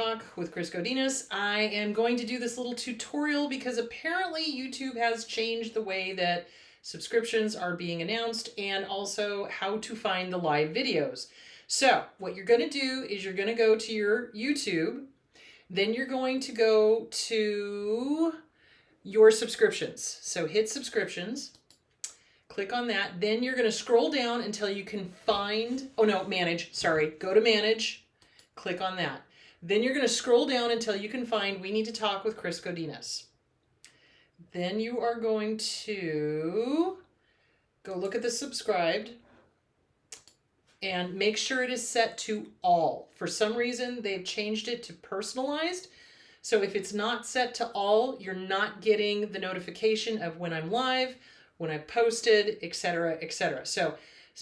Talk with Kris Godinez. I am going to do this little tutorial because apparently YouTube has changed the way that subscriptions are being announced and also how to find the live videos. So what you're going to do is you're going to go to your YouTube, then you're going to go to your subscriptions. So hit subscriptions, click on that, then you're going to scroll down until you can find, manage, sorry, go to manage, click on that. Then you're going to scroll down until you can find We Need to Talk with Kris Godinez. Then you are going to go look at the subscribed and make sure it is set to all. For some reason, they've changed it to personalized. So if it's not set to all, you're not getting the notification of when I'm live, when I've posted, etc., etc. So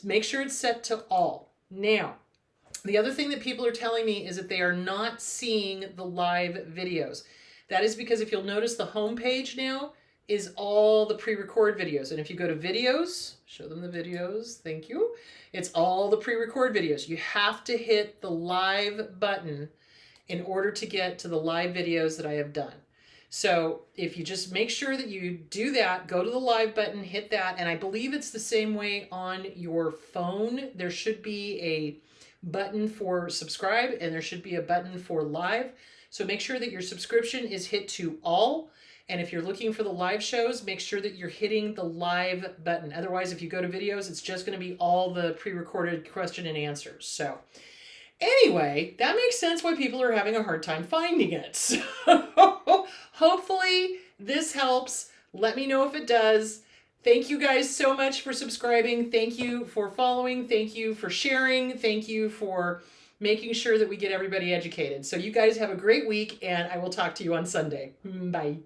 make sure it's set to all. Now, the other thing that people are telling me is that they are not seeing the live videos. That is because if you'll notice, the home page now is all the pre-record videos. And if you go to videos, show them the videos, thank you. It's all the pre-record videos. You have to hit the live button in order to get to the live videos that I have done. So if you just make sure that you do that, go to the live button, hit that, and I believe it's the same way on your phone. There should be a button for subscribe and there should be a button for live. So make sure that your subscription is hit to all. And if you're looking for the live shows, make sure that you're hitting the live button. Otherwise, if you go to videos, it's just going to be all the pre-recorded question and answers. So anyway, that makes sense why people are having a hard time finding it. So hopefully this helps. Let me know if it does. Thank you guys so much for subscribing. Thank you for following. Thank you for sharing. Thank you for making sure that we get everybody educated. So you guys have a great week, and I will talk to you on Sunday. Bye.